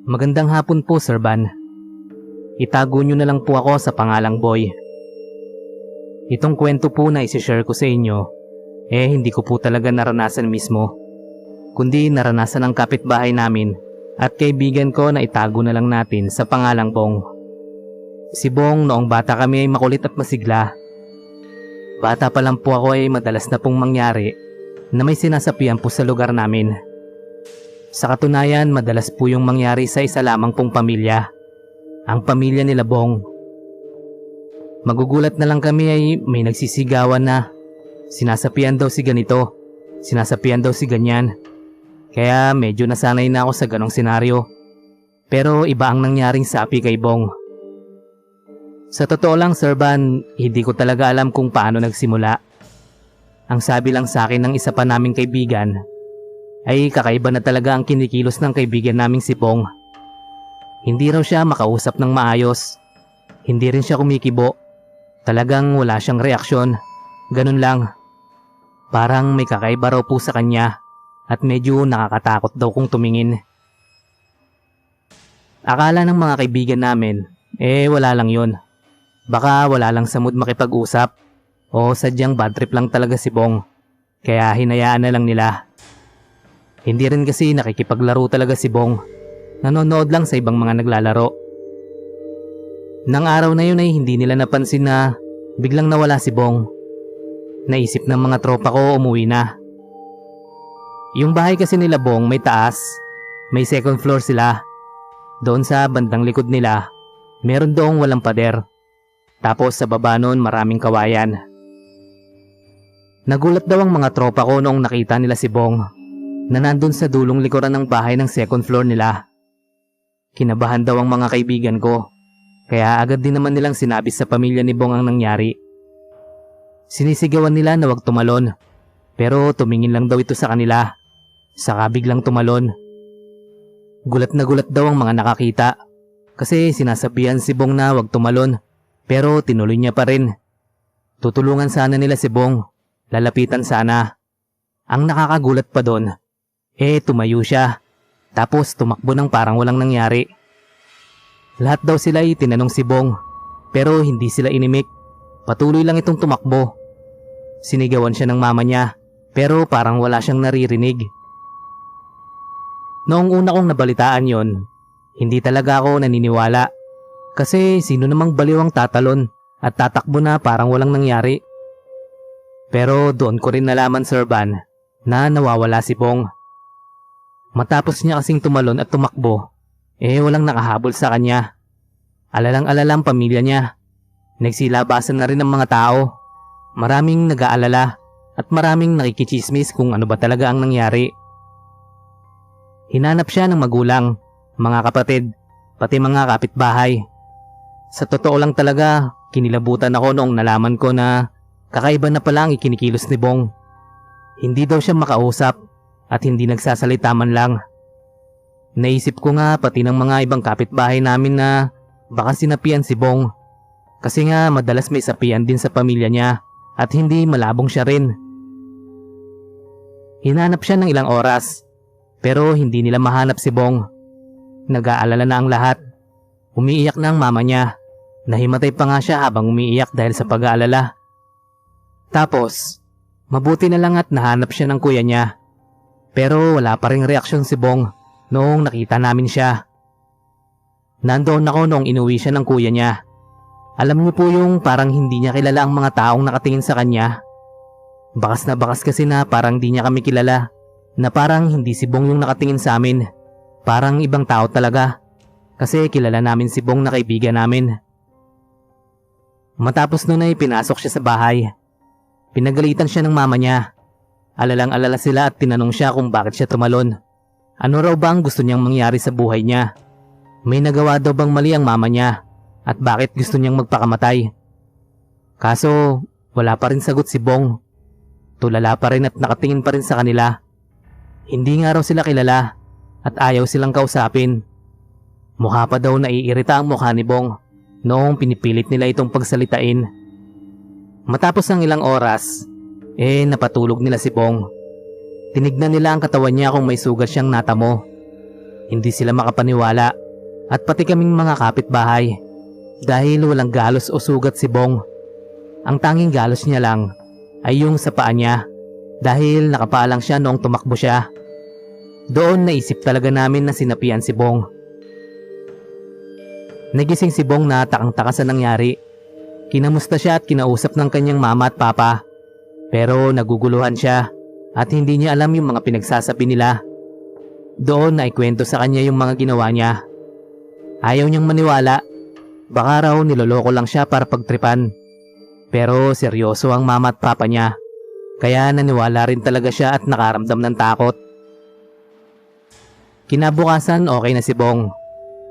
Magandang hapon po, Sir Van. Itago nyo na lang po ako sa pangalang Boy. Itong kwento po na isi-share ko sa inyo, hindi ko po talaga naranasan mismo, kundi naranasan ng kapitbahay namin at kaibigan ko na itago na lang natin sa pangalang Bong. Si Bong noong bata kami ay makulit at masigla. Bata pa lang po ako ay madalas na pong mangyari na may sinasapian po sa lugar namin. Sa katunayan, madalas po yung mangyari sa isa lamang pong pamilya, ang pamilya nila Bong. Magugulat na lang kami ay may nagsisigawan na sinasapian daw si ganito, sinasapian daw si ganyan. Kaya medyo nasanay na ako sa ganong senaryo. Pero iba ang nangyaring sapi kay Bong. Sa totoo lang, Sir Van, hindi ko talaga alam kung paano nagsimula. Ang sabi lang sa akin ng isa pa naming kaibigan ay kakaiba na talaga ang kinikilos ng kaibigan naming si Bong. Hindi raw siya makausap ng maayos. Hindi rin siya kumikibo. Talagang wala siyang reaksyon. Ganun lang. Parang may kakaiba raw po sa kanya at medyo nakakatakot daw kung tumingin. Akala ng mga kaibigan namin, wala lang yun. Baka wala lang sa mood makipag-usap o sadyang bad trip lang talaga si Bong. Kaya hinayaan na lang nila. Hindi rin kasi nakikipaglaro talaga si Bong. Nanonood lang sa ibang mga naglalaro. Nang araw na yun ay hindi nila napansin na biglang nawala si Bong. Naisip ng mga tropa ko umuwi na. Yung bahay kasi nila Bong may taas, may second floor sila. Doon sa bandang likod nila, meron doong walang pader. Tapos sa baba noon maraming kawayan. Nagulat daw ang mga tropa ko noong nakita nila si Bong na nandun sa dulong likuran ng bahay ng second floor nila. Kinabahan daw ang mga kaibigan ko. Kaya agad din naman nilang sinabi sa pamilya ni Bong ang nangyari. Sinisigawan nila na wag tumalon, pero tumingin lang daw ito sa kanila. Saka biglang tumalon. Gulat na gulat daw ang mga nakakita kasi sinasabihan si Bong na wag tumalon, pero tinuloy niya pa rin. Tutulungan sana nila si Bong, lalapitan sana. Ang nakakagulat pa doon, tumayo siya, tapos tumakbo ng parang walang nangyari. Lahat daw sila ay tinanong si Bong, pero hindi sila inimik. Patuloy lang itong tumakbo. Sinigawan siya ng mama niya, pero parang wala siyang naririnig. Noong una kong nabalitaan yon, hindi talaga ako naniniwala. Kasi sino namang baliw ang tatalon at tatakbo na parang walang nangyari. Pero doon ko rin nalaman, Sir Van, na nawawala si Bong. Matapos niya kasing tumalon at tumakbo, walang nakahabol sa kanya. Alalang-alala ang pamilya niya. Nagsilabasan na rin ang mga tao. Maraming nag-aalala at maraming nakikichismis kung ano ba talaga ang nangyari. Hinanap siya ng magulang, mga kapatid, pati mga kapitbahay. Sa totoo lang talaga, kinilabutan ako noong nalaman ko na kakaiba na pala ang ikinikilos ni Bong. Hindi daw siya makausap at hindi nagsasalita man lang. Naisip ko nga pati ng mga ibang kapitbahay namin na baka sinapian si Bong. Kasi nga madalas may sapian din sa pamilya niya at hindi malabong siya rin. Hinanap siya ng ilang oras pero hindi nila mahanap si Bong. Nag-aalala na ang lahat. Umiiyak na ang mama niya. Nahimatay pa nga siya habang umiiyak dahil sa pag-aalala. Tapos, mabuti na lang at nahanap siya ng kuya niya. Pero wala pa ring reaksyon si Bong noong nakita namin siya. Nandoon ako noong inuwi siya ng kuya niya. Alam niyo po yung parang hindi niya kilala ang mga taong nakatingin sa kanya. Bakas na bakas kasi na parang di niya kami kilala. Na parang hindi si Bong yung nakatingin sa amin. Parang ibang tao talaga. Kasi kilala namin si Bong na kaibigan namin. Matapos nun ay pinasok siya sa bahay. Pinagalitan siya ng mama niya. Alalang-alala sila at tinanong siya kung bakit siya tumalon. Ano raw ba ang gusto niyang mangyari sa buhay niya? May nagawa daw bang mali ang mama niya? At bakit gusto niyang magpakamatay? Kaso wala pa rin sagot si Bong. Tulala pa rin at nakatingin pa rin sa kanila. Hindi nga raw sila kilala at ayaw silang kausapin. Mukha pa daw naiirita ang mukha ni Bong noong pinipilit nila itong pagsalitain. Matapos ng ilang oras, napatulog nila si Bong. Tinignan nila ang katawan niya kung may sugat siyang natamo. Hindi sila makapaniwala at pati kaming mga kapitbahay dahil walang galos o sugat si Bong. Ang tanging galos niya lang ay yung sa paa niya dahil nakapalang siya noong tumakbo siya. Doon naisip talaga namin na sinapian si Bong. Nagising si Bong na takang-taka sa nangyari. Kinamusta siya at kinausap ng kanyang mama at papa. Pero naguguluhan siya at hindi niya alam yung mga pinagsasabi nila. Doon na ikwento sa kanya yung mga ginawa niya. Ayaw niyang maniwala. Baka raw niloloko lang siya para pagtripan. Pero seryoso ang mama at papa niya. Kaya naniwala rin talaga siya at nakaramdam ng takot. Kinabukasan okay na si Bong.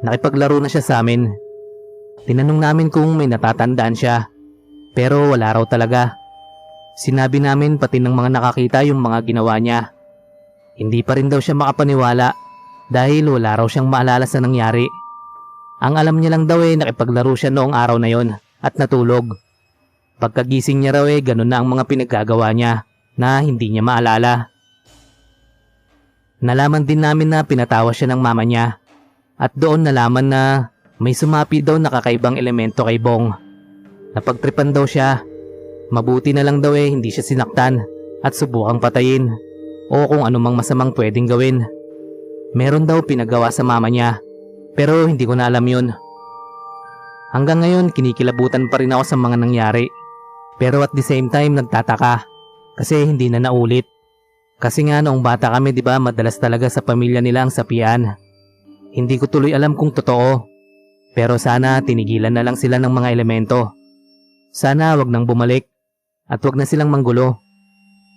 Nakipaglaro na siya sa amin. Tinanong namin kung may natatandaan siya. Pero wala raw talaga. Sinabi namin pati ng mga nakakita yung mga ginawa niya. Hindi pa rin daw siya makapaniwala dahil wala raw siyang maalala sa nangyari. Ang alam niya lang daw nakipaglaro siya noong araw na yon at natulog. Pagkagising niya raw ganun na ang mga pinaggagawa niya na hindi niya maalala. Nalaman din namin na pinatawa siya ng mama niya at doon nalaman na may sumapi daw na kakaibang elemento kay Bong. Napagtripan daw siya. Mabuti na lang daw hindi siya sinaktan at subukang patayin o kung anumang masamang pwedeng gawin. Meron daw pinagawa sa mama niya pero hindi ko na alam yun. Hanggang ngayon kinikilabutan pa rin ako sa mga nangyari. Pero at the same time nagtataka kasi hindi na naulit. Kasi nga noong bata kami madalas talaga sa pamilya nila ang sapian. Hindi ko tuloy alam kung totoo. Pero sana tinigilan na lang sila ng mga elemento. Sana wag nang bumalik at wag na silang manggulo.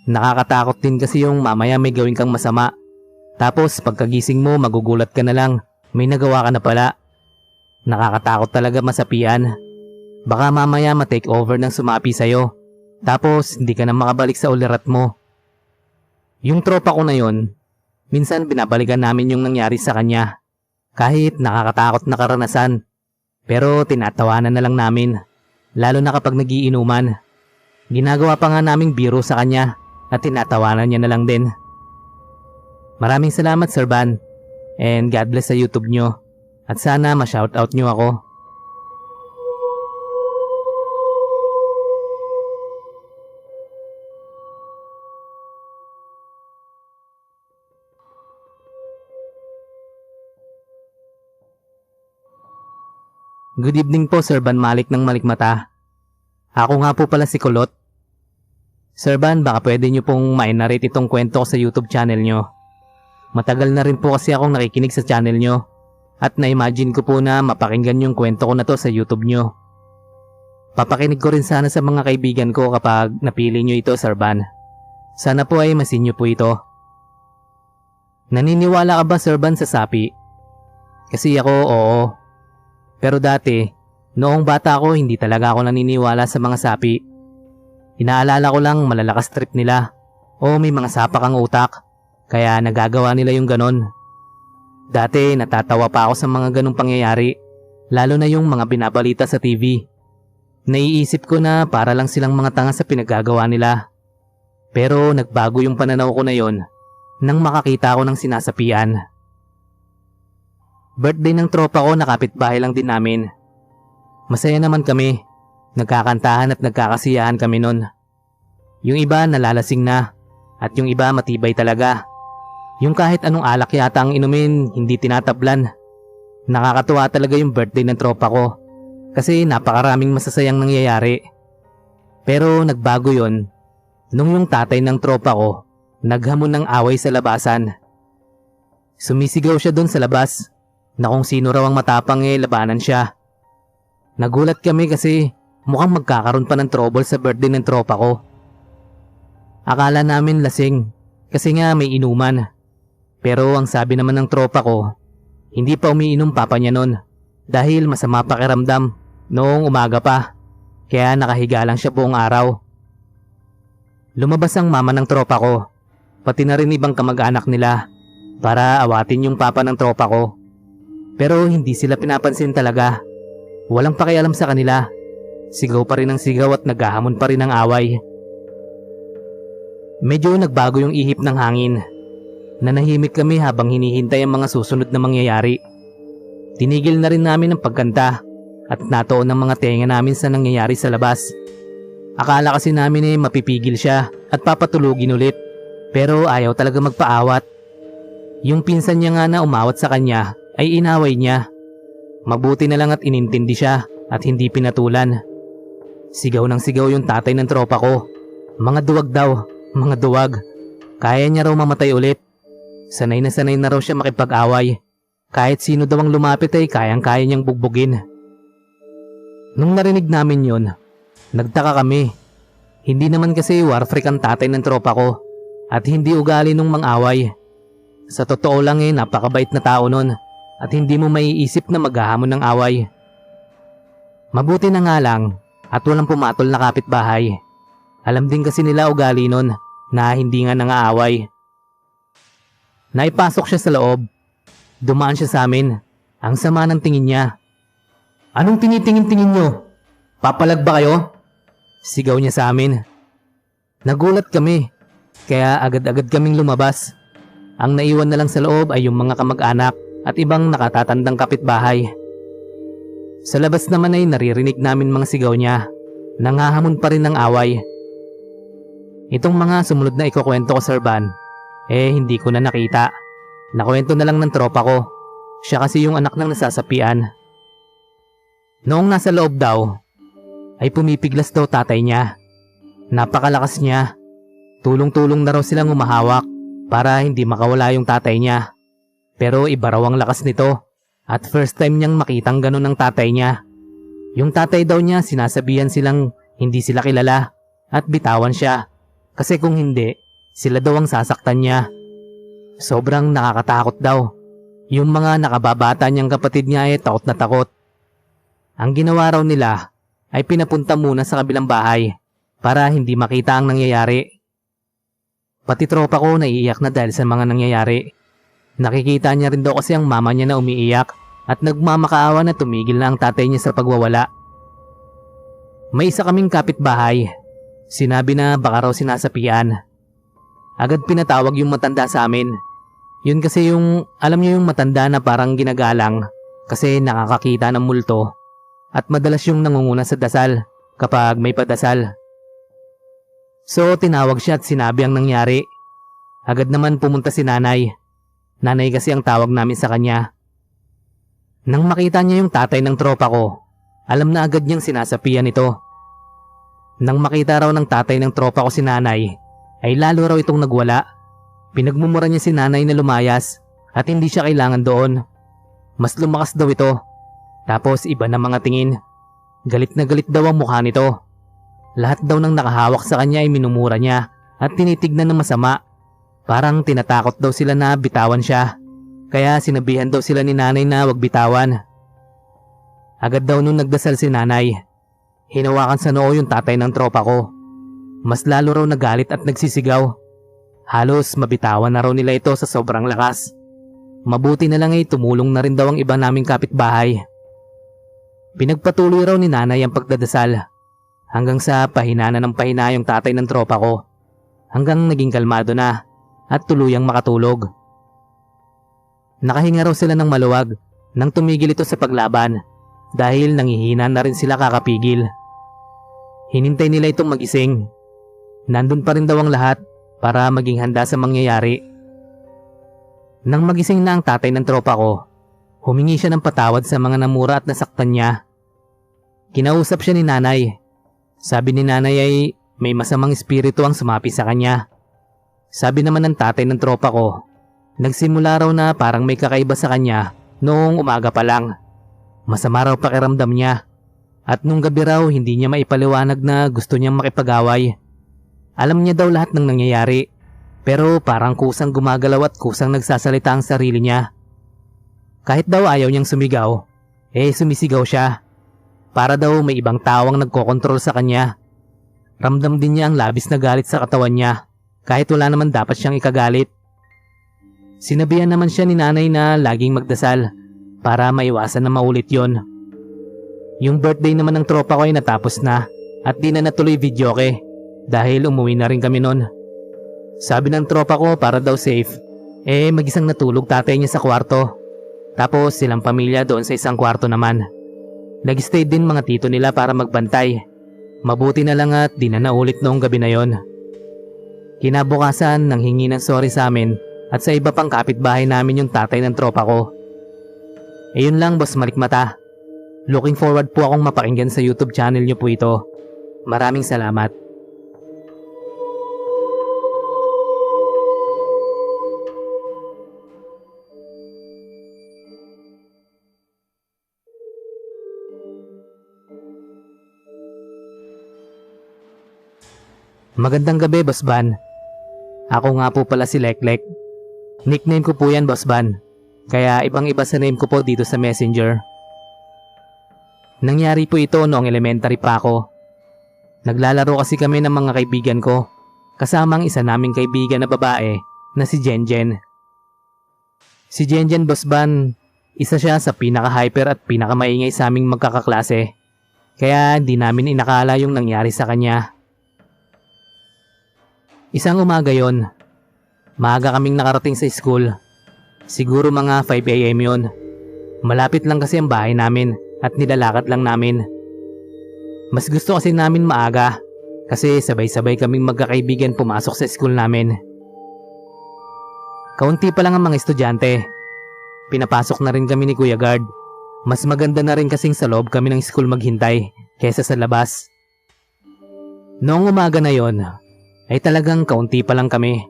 Nakakatakot din kasi yung mamaya may gawin kang masama. Tapos pagkagising mo magugulat ka na lang may nagawa ka na pala. Nakakatakot talaga masapian. Baka mamaya ma-take over ng sumapi sa'yo. Tapos hindi ka na makabalik sa ulirat mo. Yung tropa ko na yon, minsan binabalikan namin yung nangyari sa kanya. Kahit nakakatakot na karanasan. Pero tinatawanan na lang namin. Lalo na kapag nagiinuman. Ginagawa pa nga naming biro sa kanya at tinatawanan niya na lang din. Maraming salamat Sir Van. And God bless sa YouTube nyo. At sana ma-shoutout nyo ako. Good evening po Sir Van Malik ng Malikmata. Ako nga po pala si Kulot. Sir Van, baka pwede nyo pong ma-narrate itong kwento ko sa YouTube channel nyo. Matagal na rin po kasi akong nakikinig sa channel nyo. At na-imagine ko po na mapakinggan yung kwento ko na to sa YouTube nyo. Papakinig ko rin sana sa mga kaibigan ko kapag napili nyo ito Sir Van. Sana po ay masin nyo po ito. Naniniwala ka ba Sir Van sa sapi? Kasi ako, oo. Pero dati, noong bata ako hindi talaga ako naniniwala sa mga sapi. Inaalala ko lang malalakas trip nila o may mga sapak ang utak kaya nagagawa nila yung ganon. Dati natatawa pa ako sa mga ganong pangyayari lalo na yung mga binabalita sa TV. Naiisip ko na para lang silang mga tanga sa pinagagawa nila. Pero nagbago yung pananaw ko na yon nang makakita ko ng sinasapian. Birthday ng tropa ko na kapitbahay lang din namin. Masaya naman kami. Nagkakantahan at nagkakasiyahan kami nun. Yung iba nalalasing na at yung iba matibay talaga. Yung kahit anong alak yata ang inumin, hindi tinatablan. Nakakatuwa talaga yung birthday ng tropa ko kasi napakaraming masasayang nangyayari. Pero nagbago yon nung yung tatay ng tropa ko naghamon ng away sa labasan. Sumisigaw siya doon sa labas na kung sino raw ang matapang labanan siya. Nagulat kami kasi mukhang magkakaroon pa ng trouble sa birthday ng tropa ko. Akala namin lasing kasi nga may inuman. Pero ang sabi naman ng tropa ko, hindi pa umiinom papa niya nun dahil masama pakiramdam noong umaga pa. Kaya nakahiga lang siya buong araw. Lumabas ang mama ng tropa ko, pati na rin ibang kamag-anak nila para awatin yung papa ng tropa ko. Pero hindi sila pinapansin talaga. Walang pakialam sa kanila. Sigaw pa rin ang sigaw at naghahamon pa rin ang away. Medyo nagbago yung ihip ng hangin. Nanahimik kami habang hinihintay ang mga susunod na mangyayari. Tinigil na rin namin ang pagkanta at natuon ang mga tenga namin sa nangyayari sa labas. Akala kasi namin mapipigil siya at papatulugin ulit, pero ayaw talaga magpaawat. Yung pinsan niya nga na umawat sa kanya ay inaway niya. Mabuti na lang at inintindi siya at hindi pinatulan. Sigaw ng sigaw yung tatay ng tropa ko. Mga duwag daw, mga duwag. Kaya niya raw mamatay ulit. Sanay na raw siya makipag-away. Kahit sino daw ang lumapit ay kayang-kaya niyang bugbugin. Nung narinig namin yon, nagtaka kami. Hindi naman kasi war freak ang tatay ng tropa ko at hindi ugali nung mang-away. Sa totoo lang napakabait na tao nun at hindi mo maiisip na maghahamon ng away. Mabuti na nga lang at walang pumatol na kapitbahay. Alam din kasi nila ugali nun na hindi nga nangaaway. Naipasok siya sa loob. Dumaan siya sa amin. Ang sama ng tingin niya. "Anong tinitingin-tingin nyo? Papalag ba kayo?" Sigaw niya sa amin. Nagulat kami, kaya agad-agad kaming lumabas. Ang naiwan na lang sa loob ay yung mga kamag-anak at ibang nakatatandang kapitbahay. Sa labas naman ay naririnig namin mga sigaw niya. Nangahamon pa rin ng away. Itong mga sumunod na ikukwento ko, Sir Van, hindi ko na nakita. Nakwento na lang ng tropa ko. Siya kasi yung anak ng nasasapian. Noong nasa loob daw, ay pumipiglas daw tatay niya. Napakalakas niya. Tulong-tulong na raw silang umahawak para hindi makawala yung tatay niya. Pero iba raw ang lakas nito at first time niyang makitang ganun ng tatay niya. Yung tatay daw niya sinasabihan silang hindi sila kilala at bitawan siya kasi kung hindi, sila daw ang sasaktan niya. Sobrang nakakatakot daw. Yung mga nakababata niyang kapatid niya ay takot na takot. Ang ginawa raw nila ay pinapunta muna sa kabilang bahay para hindi makita ang nangyayari. Pati tropa ko naiiyak na dahil sa mga nangyayari. Nakikita niya rin daw kasi ang mama niya na umiiyak at nagmamakaawa na tumigil na ang tatay niya sa pagwawala. May isa kaming kapitbahay. Sinabi na baka raw sinasapian. Agad pinatawag yung matanda sa amin. Yun kasi yung, alam niyo yung matanda na parang ginagalang kasi nakakakita ng multo at madalas yung nangunguna sa dasal kapag may padasal. So tinawag siya at sinabi ang nangyari. Agad naman pumunta si nanay. Nanay kasi ang tawag namin sa kanya. Nang makita niya yung tatay ng tropa ko, alam na agad niyang sinasapian ito. Nang makita raw ng tatay ng tropa ko si nanay, ay lalo raw itong nagwala. Pinagmumura niya si nanay na lumayas at hindi siya kailangan doon. Mas lumakas daw ito. Tapos iba na mga tingin. Galit na galit daw ang mukha nito. Lahat daw ng nakahawak sa kanya ay minumura niya at tinitignan ng masama. Parang tinatakot daw sila na bitawan siya. Kaya sinabihan daw sila ni nanay na wag bitawan. Agad daw nung nagdasal si nanay, hinawakan sa noo yung tatay ng tropa ko. Mas lalo raw nagalit at nagsisigaw. Halos mabitawan na raw nila ito sa sobrang lakas. Mabuti na lang ay tumulong na rin daw ang iba naming kapitbahay. Pinagpatuloy raw ni nanay ang pagdadasal hanggang sa pahina na ng pahina yung tatay ng tropa ko. Hanggang naging kalmado na at tuluyang makatulog. Nakahinga raw sila ng maluwag nang tumigil ito sa paglaban dahil nangihina na rin sila kakapigil. Hinintay nila itong magising. Nandun pa rin daw ang lahat para maging handa sa mangyayari. Nang magising na ang tatay ng tropa ko, humingi siya ng patawad sa mga namura at nasaktan niya. Kinausap siya ni nanay. Sabi ni nanay ay may masamang espiritu ang sumapi sa kanya. Sabi naman ng tatay ng tropa ko, nagsimula raw na parang may kakaiba sa kanya noong umaga pa lang. Masama raw pakiramdam niya. At nung gabi raw hindi niya maipaliwanag na gusto niyang makipag-away. Alam niya daw lahat ng nangyayari, pero parang kusang gumagalaw at kusang nagsasalita ang sarili niya. Kahit daw ayaw niyang sumigaw, sumisigaw siya. Para daw may ibang tawang nagkokontrol sa kanya. Ramdam din niya ang labis na galit sa katawan niya, kahit wala naman dapat siyang ikagalit. Sinabihan naman siya ni nanay na laging magdasal para maiwasan na maulit yon. Yung birthday naman ng tropa ko ay natapos na at di na natuloy videoke dahil umuwi na rin kami nun. Sabi ng tropa ko para daw safe, Mag-isang natulog tatay niya sa kwarto. Tapos silang pamilya doon sa isang kwarto naman. Nag-stay din mga tito nila para magbantay. Mabuti na lang at di na naulit noong gabi na yon. Kinabukasan nang hingi ng sorry sa amin at sa iba pang kapitbahay namin yung tatay ng tropa ko. Yun lang boss Malikmata. Looking forward po akong mapakinggan sa YouTube channel niyo po ito. Maraming salamat. Magandang gabi, Boss Van. Ako nga po pala si Leklek. Nickname ko po yan, Boss Van. Kaya ibang-iba sa name ko po dito sa Messenger. Nangyari po ito noong elementary pa ako. Naglalaro kasi kami ng mga kaibigan ko, kasama ang isa naming kaibigan na babae na si Jenjen. Si Jenjen, Boss Van, isa siya sa pinaka-hyper at pinaka-maingay sa aming magkakaklase. Kaya hindi namin inakala yung nangyari sa kanya. Isang umaga yon. Maaga kaming nakarating sa school. Siguro mga 5 AM yon. Malapit lang kasi ang bahay namin at nilalakad lang namin. Mas gusto kasi namin maaga kasi sabay-sabay kaming magkakaibigan pumasok sa school namin. Kaunti pa lang ang mga estudyante. Pinapasok na rin kami ni Kuya Guard. Mas maganda na rin kasing sa loob kami ng school maghintay kaysa sa labas. Noong umaga na yon, ay talagang kaunti pa lang kami.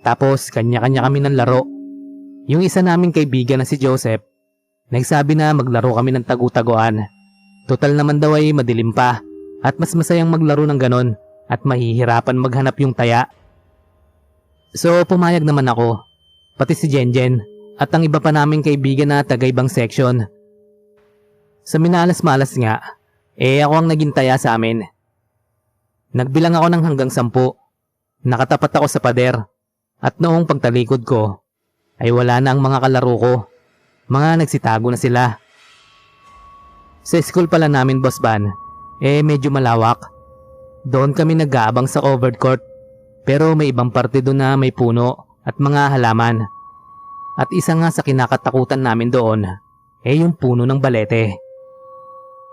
Tapos kanya-kanya kami ng laro. Yung isa naming kaibigan na si Joseph, nagsabi na maglaro kami ng tagu-taguan. Total naman daw ay madilim pa at mas masayang maglaro ng ganon at mahihirapan maghanap yung taya. So pumayag naman ako, pati si Jenjen at ang iba pa naming kaibigan na taga-ibang section. Sa minalas-malas nga, ako ang naging taya sa amin. Nagbilang ako ng hanggang 10. Nakatapat ako sa pader at noong pagtalikod ko ay wala na ang mga kalaro ko. Mga nagsitago na sila. Sa school pala namin, Boss Van, medyo malawak. Doon kami nag-aabang sa covered court pero may ibang parte doon na may puno at mga halaman. At isa nga sa kinakatakutan namin doon yung puno ng balete.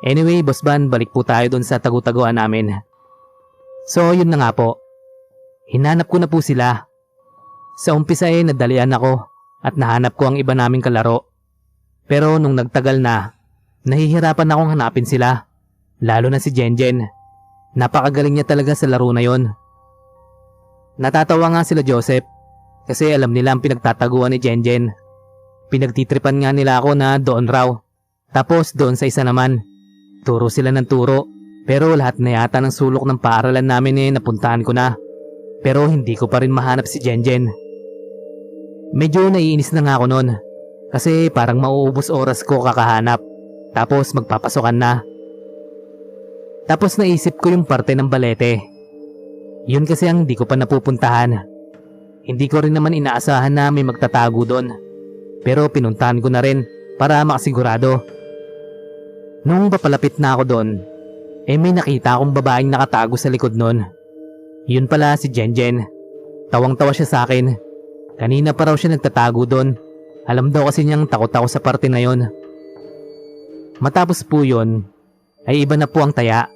Anyway, Boss Van, balik po tayo doon sa tagu-taguan namin. So yun na nga po. Hinanap ko na po sila. Sa umpisa nadalian ako at nahanap ko ang iba naming kalaro. Pero nung nagtagal na, nahihirapan akong hanapin sila. Lalo na si Jenjen. Napakagaling niya talaga sa laro na yon. Natatawa nga sila Joseph kasi alam nila ang pinagtataguan ni Jenjen. Pinagtitripan nga nila ako na doon raw. Tapos doon sa isa naman, turo sila ng turo. Pero lahat na yata ng sulok ng paaralan namin napuntahan ko na. Pero hindi ko pa rin mahanap si Jenjen. Medyo naiinis na nga ako noon. Kasi parang mauubos oras ko kakahanap. Tapos magpapasokan na. Tapos naisip ko yung parte ng balete. Yun kasi ang hindi ko pa napupuntahan. Hindi ko rin naman inaasahan na may magtatago doon. Pero pinuntahan ko na rin para makasigurado. Nung papalapit na ako doon, may nakita akong babaeng nakatago sa likod nun. Yun pala si Jenjen. Tawang-tawa siya sa akin. Kanina pa raw siya nagtatago doon. Alam daw kasi niyang takot ako sa parte na yon. Matapos po yun, ay iba na po ang taya.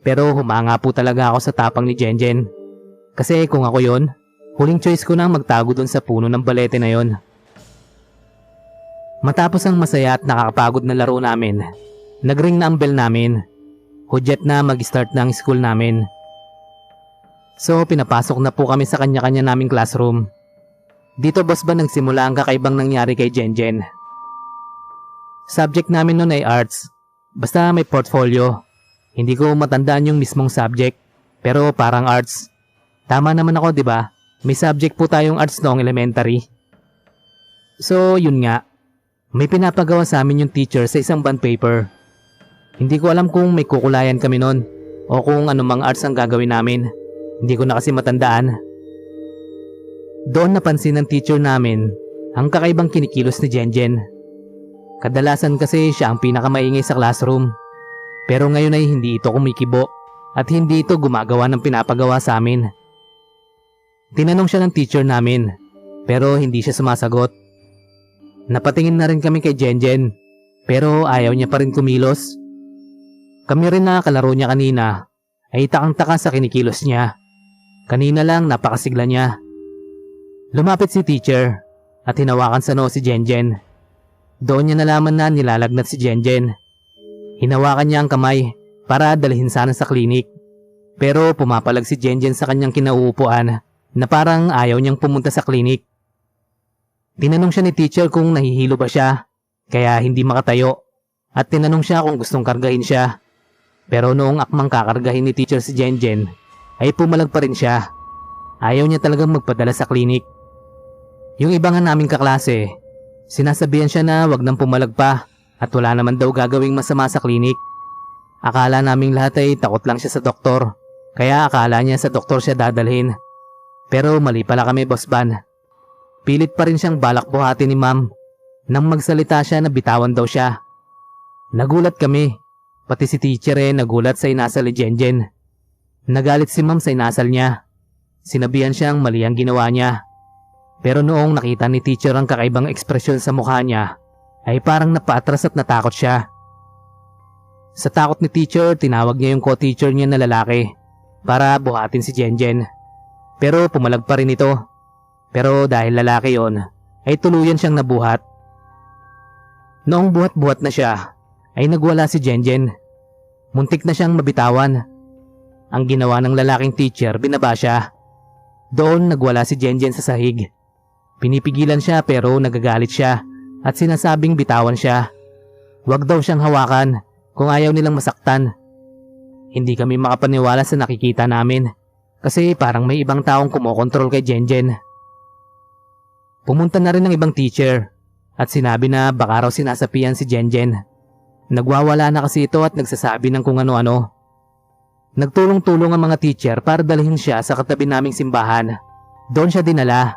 Pero humanga po talaga ako sa tapang ni Jenjen. Kasi kung ako yon, huling choice ko na magtago doon sa puno ng balete na yon. Matapos ang masaya at nakakapagod na laro namin, nagring na ang bell namin. Hudyat na mag-start na ang school namin. So pinapasok na po kami sa kanya-kanya naming classroom. Dito Boss Van nagsimula ang kakaibang nangyari kay Jenjen. Subject namin noon ay arts. Basta may portfolio. Hindi ko matandaan yung mismong subject, pero parang arts. Tama naman ako, 'di ba? May subject po tayong arts noong elementary. So yun nga. May pinapagawa sa amin yung teacher sa isang bond paper. Hindi ko alam kung may kukulayan kami noon o kung anumang arts ang gagawin namin. Hindi ko na kasi matandaan. Doon napansin ng teacher namin ang kakaibang kinikilos ni Jenjen. Kadalasan kasi siya ang pinakamaingay sa classroom. Pero ngayon ay hindi ito kumikibo at hindi ito gumagawa ng pinapagawa sa amin. Tinanong siya ng teacher namin, pero hindi siya sumasagot. Napatingin na rin kami kay Jenjen pero ayaw niya pa rin kumilos. Kami rin na kalaro niya kanina ay takang-taka sa kinikilos niya. Kanina lang napakasigla niya. Lumapit si teacher at hinawakan sa noo si Jenjen. Doon niya nalaman na nilalagnat si Jenjen. Hinawakan niya ang kamay para dalhin sana sa klinik. Pero pumapalag si Jenjen sa kanyang kinauupuan na parang ayaw niyang pumunta sa klinik. Tinanong siya ni teacher kung nahihilo ba siya, kaya hindi makatayo. At tinanong siya kung gustong kargahin siya. Pero noong akmang kakargahin ni teacher si Jenjen, ay pumalag pa rin siya. Ayaw niya talagang magpadala sa klinik. Yung iba nga naming kaklase, sinasabihan siya na wag nang pumalag pa at wala naman daw gagawing masama sa klinik. Akala naming lahat ay takot lang siya sa doktor, kaya akala niya sa doktor siya dadalhin. Pero mali pala kami, Boss Van. Pilit pa rin siyang balak buhati ni ma'am. Nang magsalita siya na bitawan daw siya. Nagulat kami, pati si teacher nagulat sa inasal ni Jenjen. Nagalit si ma'am sa inasal niya. Sinabihan siyang mali ang ginawa niya. Pero noong nakita ni teacher ang kakaibang ekspresyon sa mukha niya, ay parang napaatras at natakot siya. Sa takot ni teacher, tinawag niya yung co-teacher niya na lalaki para buhatin si Jenjen. Pero pumalag pa rin ito. Pero dahil lalaki yon, ay tuluyan siyang nabuhat. Noong buhat-buhat na siya, ay nagwala si Jenjen. Muntik na siyang mabitawan. Ang ginawa ng lalaking teacher, binaba siya. Doon nagwala si Jenjen sa sahig. Pinipigilan siya pero nagagalit siya at sinasabing bitawan siya. Huwag daw siyang hawakan kung ayaw nilang masaktan. Hindi kami makapaniwala sa nakikita namin kasi parang may ibang taong kumokontrol kay Jenjen. Pumunta na rin ng ibang teacher at sinabi na baka raw sinasapian si Jenjen. Nagwawala na kasi ito at nagsasabi ng kung ano-ano. Nagtulong-tulong ang mga teacher para dalhin siya sa katabi naming simbahan. Doon siya dinala.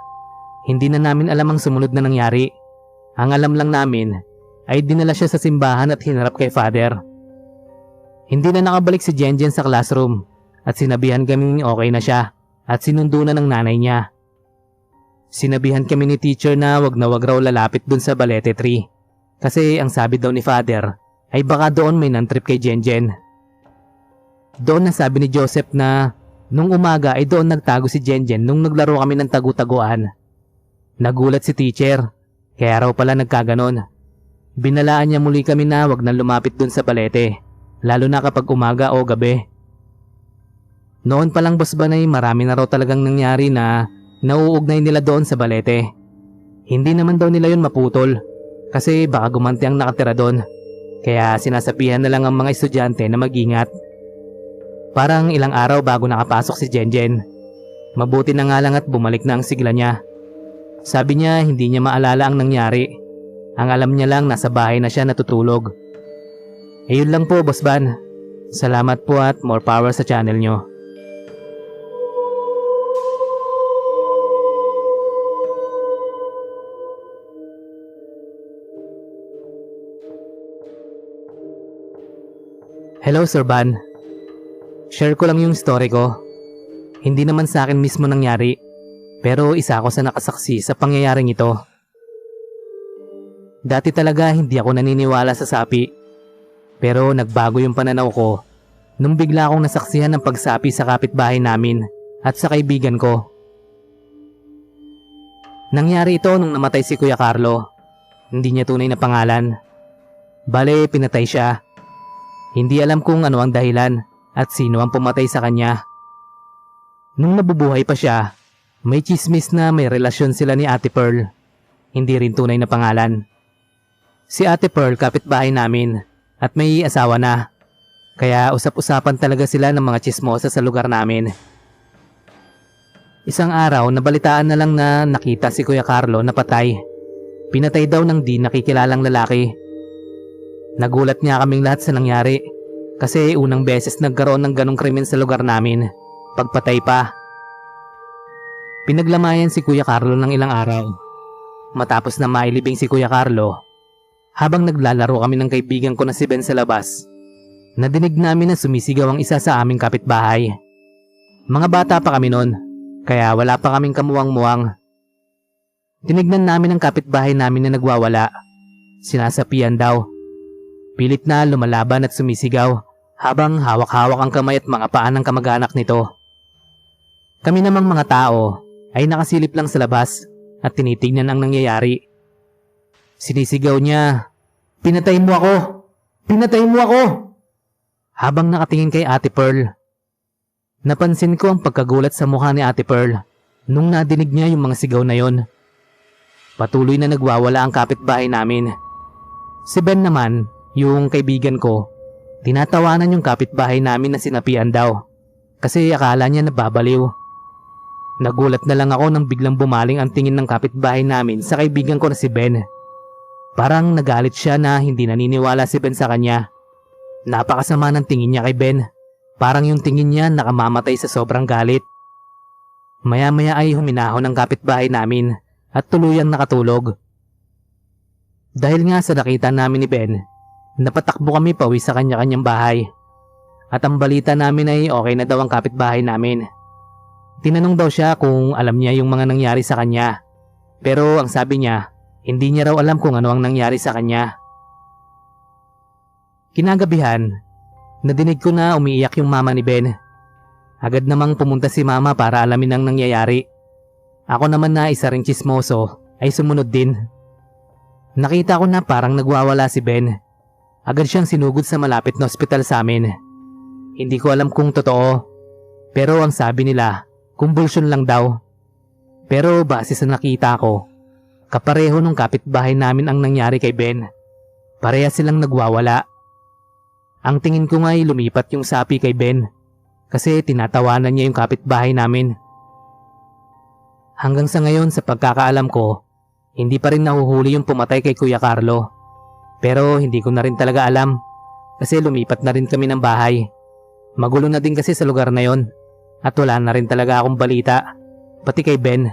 Hindi na namin alam ang sumunod na nangyari. Ang alam lang namin ay dinala siya sa simbahan at hinarap kay Father. Hindi na nakabalik si Jenjen sa classroom at sinabihan kaming okay na siya at sinundo na ng nanay niya. Sinabihan kami ni teacher na wag raw lalapit dun sa balete tree kasi ang sabi daw ni Father ay baka doon may nantrip kay Jenjen. Doon nasabi ni Joseph na nung umaga ay doon nagtago si Jenjen nung naglaro kami ng tagu-taguan. Nagulat si teacher, kaya raw pala nagkaganon. Binalaan niya muli kami na wag nang lumapit dun sa balete, lalo na kapag umaga o gabi. Noon palang, Boss Banay, marami na raw talagang nangyari na nauugnay nila doon sa balete. Hindi naman daw nila yun maputol kasi baka gumanti ang nakatira doon. Kaya sinasabihan na lang ang mga estudyante na mag-ingat. Parang ilang araw bago nakapasok si Jenjen. Mabuti na nga lang at bumalik na ang sigla niya. Sabi niya hindi niya maalala ang nangyari. Ang alam niya lang nasa bahay na siya natutulog. Ayun lang po, Boss Van. Salamat po at more power sa channel nyo. Hello, Sir Van. Share ko lang yung story ko. Hindi naman sa akin mismo nangyari, pero isa ako sa nakasaksi sa pangyayaring ito. Dati talaga hindi ako naniniwala sa sapi, pero nagbago yung pananaw ko nung bigla akong nasaksihan ng pagsapi sa kapitbahay namin at sa kaibigan ko. Nangyari ito nung namatay si Kuya Carlo. Hindi niya tunay na pangalan. Bale, pinatay siya. Hindi alam kung ano ang dahilan at sino ang pumatay sa kanya. Nung nabubuhay pa siya, may chismis na may relasyon sila ni Ate Pearl. Hindi rin tunay na pangalan. Si Ate Pearl kapitbahay namin at may asawa na. Kaya usap-usapan talaga sila ng mga chismosa sa lugar namin. Isang araw nabalitaan na lang na nakita si Kuya Carlo na patay. Pinatay daw ng di nakikilalang lalaki. Nagulat nga kaming lahat sa nangyari kasi unang beses nagkaroon ng ganong krimen sa lugar namin, pagpatay pa. Pinaglamayan si Kuya Carlo ng ilang araw. Matapos na mailibing si Kuya Carlo, habang naglalaro kami ng kaibigan ko na si Ben sa labas, nadinig namin na sumisigaw ang isa sa aming kapitbahay. Mga bata pa kami noon, kaya wala pa kaming kamuwang-muwang. Tinignan namin ang kapitbahay namin na nagwawala. Sinasapian daw. Pilit na lumalaban at sumisigaw habang hawak-hawak ang kamay at mga paa ng kamag-anak nito. Kami namang mga tao ay nakasilip lang sa labas at tinitingnan ang nangyayari. Sinisigaw niya, "Pinatay mo ako! Pinatay mo ako!" Habang nakatingin kay Ate Pearl. Napansin ko ang pagkagulat sa mukha ni Ate Pearl nung nadinig niya yung mga sigaw na yon. Patuloy na nagwawala ang kapitbahay namin. Si Ben naman, yung kaibigan ko, tinatawanan yung kapitbahay namin na sinapian daw kasi akala niya nababaliw. Nagulat na lang ako nang biglang bumaling ang tingin ng kapitbahay namin sa kaibigan ko na si Ben. Parang nagalit siya na hindi naniniwala si Ben sa kanya. Napakasama ng tingin niya kay Ben. Parang yung tingin niya nakamamatay sa sobrang galit. Maya-maya ay huminahon ang kapitbahay namin at tuluyang nakatulog. Dahil nga sa nakita namin ni Ben, napatakbo kami pauwi sa kanya-kanyang bahay. At ang balita namin ay okay na daw ang kapitbahay namin. Tinanong daw siya kung alam niya yung mga nangyari sa kanya. Pero ang sabi niya, hindi niya raw alam kung ano ang nangyari sa kanya. Kinagabihan, nadinig ko na umiiyak yung mama ni Ben. Agad namang pumunta si mama para alamin ang nangyayari. Ako naman na isa ring tsismoso ay sumunod din. Nakita ko na parang nagwawala si Ben. Agad siyang sinugod sa malapit na ospital sa amin. Hindi ko alam kung totoo, pero ang sabi nila, kumbulsyon lang daw. Pero base sa nakita ko, kapareho nung kapitbahay namin ang nangyari kay Ben. Pareha silang nagwawala. Ang tingin ko nga ay lumipat yung sapi kay Ben kasi tinatawanan niya yung kapitbahay namin. Hanggang sa ngayon sa pagkakaalam ko, hindi pa rin nahuhuli yung pumatay kay Kuya Carlo. Pero hindi ko na rin talaga alam kasi lumipat na rin kami ng bahay. Magulo na din kasi sa lugar na yon at wala na rin talaga akong balita, pati kay Ben.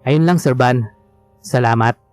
Ayun lang, Sir Van. Salamat.